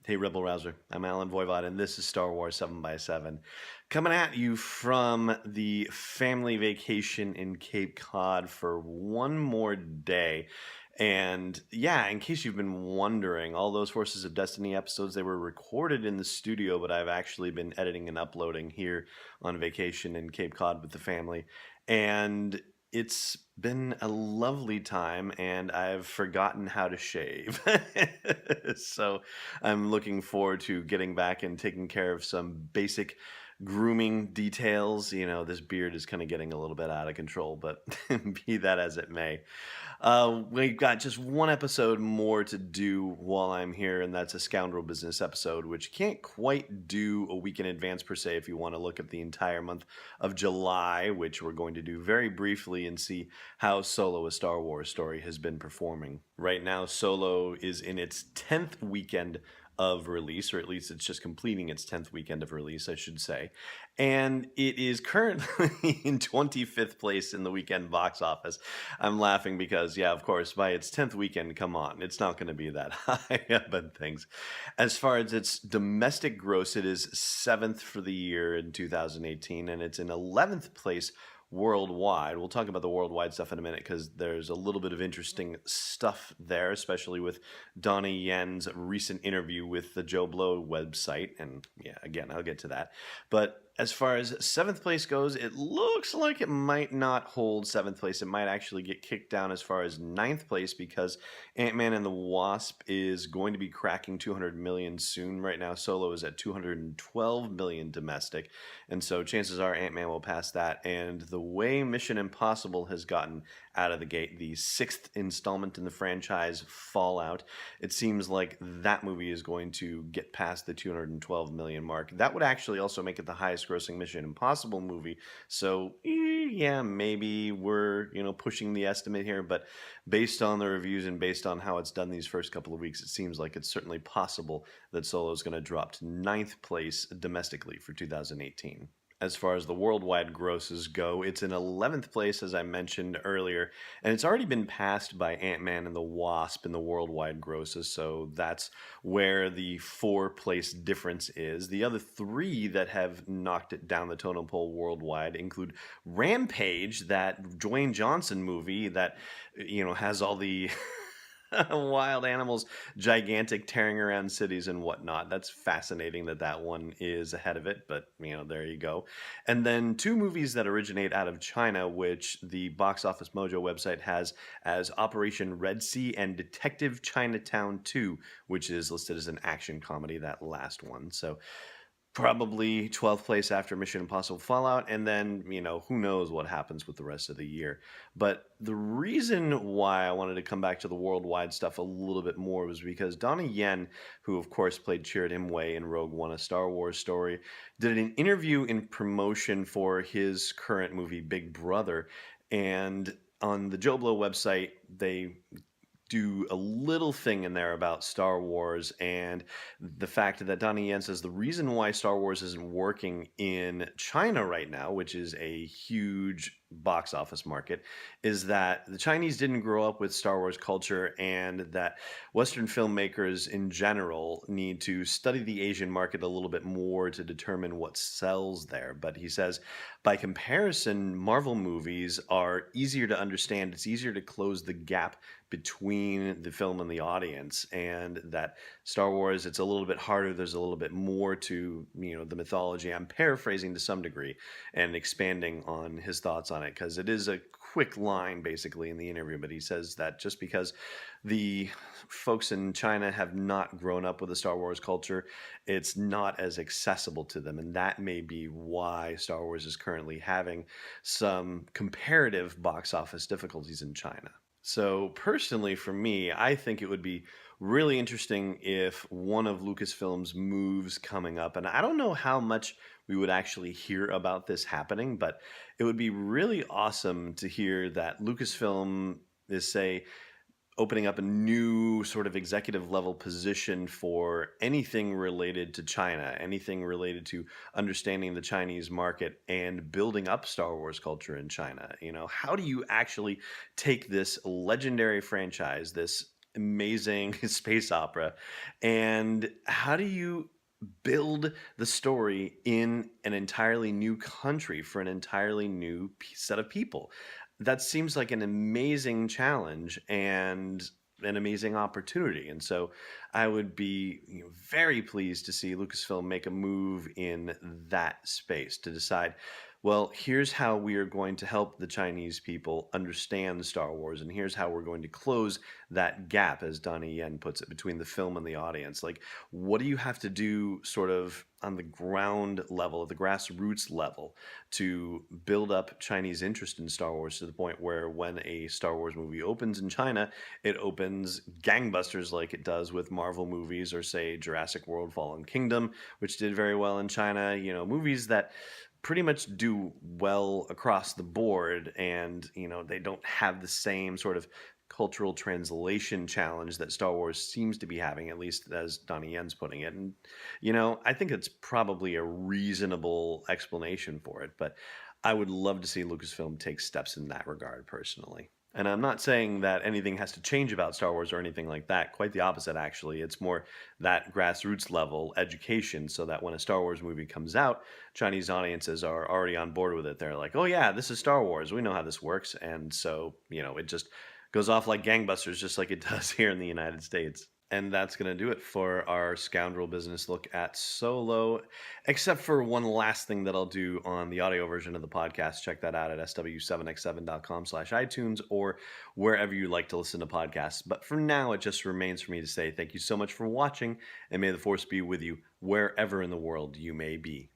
Hey, Rebel Rouser. I'm Alan Voivod, and this is Star Wars 7 by 7 coming at you from the family vacation in Cape Cod for one more day. And yeah, in case you've been wondering, all those Forces of Destiny episodes, they were recorded in the studio, but I've actually been editing and uploading here on vacation in Cape Cod with the family. And it's been a lovely time, and I've forgotten how to shave. So I'm looking forward to getting back and taking care of some basic grooming details. This beard is kind of getting a little bit out of control, but be that as it may. We've got just one episode more to do while I'm here, and that's a Scoundrel business episode, which you can't quite do a week in advance per se if you want to look at the entire month of July, which we're going to do very briefly and see how Solo, a Star Wars story, has been performing. Right now, Solo is in its 10th weekend of release, or at least it's just completing its 10th weekend of release, I should say. And it is currently in 25th place in the weekend box office. I'm laughing because, yeah, of course, by its 10th weekend, come on, it's not going to be that high up in things. As far as its domestic gross, it is 7th for the year in 2018, and it's in 11th place worldwide. We'll talk about the worldwide stuff in a minute because there's a little bit of interesting stuff there, especially with Donnie Yen's recent interview with the Joe Blow website. And yeah, again, I'll get to that. But as far as 7th place goes, it looks like it might not hold 7th place. It might actually get kicked down as far as 9th place because Ant-Man and the Wasp is going to be cracking 200 million soon. Right now, Solo is at 212 million domestic. And so chances are Ant-Man will pass that. And the way Mission Impossible has gotten out of the gate, the 6th installment in the franchise, Fallout, it seems like that movie is going to get past the 212 million mark. That would actually also make it the highest grossing Mission Impossible movie. So yeah, maybe we're pushing the estimate here, but based on the reviews and based on how it's done these first couple of weeks, it seems like it's certainly possible that Solo is going to drop to 9th place domestically for 2018. As far as the worldwide grosses go, it's in 11th place, as I mentioned earlier, and it's already been passed by Ant-Man and the Wasp in the worldwide grosses, so that's where the 4-place difference is. The other 3 that have knocked it down the totem pole worldwide include Rampage, that Dwayne Johnson movie that, has all the wild animals, gigantic, tearing around cities and whatnot. That's fascinating that one is ahead of it, but there you go. And then 2 movies that originate out of China, which the Box Office Mojo website has as Operation Red Sea and Detective Chinatown 2, which is listed as an action comedy, that last one. So probably 12th place after Mission Impossible Fallout, and then, who knows what happens with the rest of the year. But the reason why I wanted to come back to the worldwide stuff a little bit more was because Donnie Yen, who of course played Chirrut Imwe in Rogue One, a Star Wars story, did an interview in promotion for his current movie, Big Brother, and on the Joe Blow website, they do a little thing in there about Star Wars and the fact that Donnie Yen says the reason why Star Wars isn't working in China right now, which is a huge box office market, is that the Chinese didn't grow up with Star Wars culture and that Western filmmakers in general need to study the Asian market a little bit more to determine what sells there. But he says, by comparison, Marvel movies are easier to understand. It's easier to close the gap between the film and the audience, and that Star Wars, it's a little bit harder. There's a little bit more to the mythology. I'm paraphrasing to some degree and expanding on his thoughts on it because it is a quick line basically in the interview, but he says that just because the folks in China have not grown up with the Star Wars culture, it's not as accessible to them, and that may be why Star Wars is currently having some comparative box office difficulties in China. So personally, for me, I think it would be really interesting if one of Lucasfilm's moves coming up, and I don't know how much we would actually hear about this happening, but it would be really awesome to hear that Lucasfilm is, say, opening up a new sort of executive level position for anything related to China, anything related to understanding the Chinese market and building up Star Wars culture in China. How do you actually take this legendary franchise, this amazing space opera. And how do you build the story in an entirely new country for an entirely new set of people? That seems like an amazing challenge and an amazing opportunity. And so I would be, very pleased to see Lucasfilm make a move in that space to decide, well, here's how we are going to help the Chinese people understand Star Wars, and here's how we're going to close that gap, as Donnie Yen puts it, between the film and the audience. Like, what do you have to do sort of on the ground level, the grassroots level, to build up Chinese interest in Star Wars to the point where when a Star Wars movie opens in China, it opens gangbusters like it does with Marvel movies or, say, Jurassic World Fallen Kingdom, which did very well in China. Movies that pretty much do well across the board, and they don't have the same sort of cultural translation challenge that Star Wars seems to be having, at least as Donnie Yen's putting it. And I think it's probably a reasonable explanation for it, but I would love to see Lucasfilm take steps in that regard personally. And I'm not saying that anything has to change about Star Wars or anything like that. Quite the opposite, actually. It's more that grassroots level education so that when a Star Wars movie comes out, Chinese audiences are already on board with it. They're like, oh, yeah, this is Star Wars. We know how this works. And so, it just goes off like gangbusters, just like it does here in the United States. And that's going to do it for our Scoundrel business look at Solo, except for one last thing that I'll do on the audio version of the podcast. Check that out at sw7x7.com/iTunes or wherever you like to listen to podcasts. But for now, it just remains for me to say thank you so much for watching, and may the Force be with you wherever in the world you may be.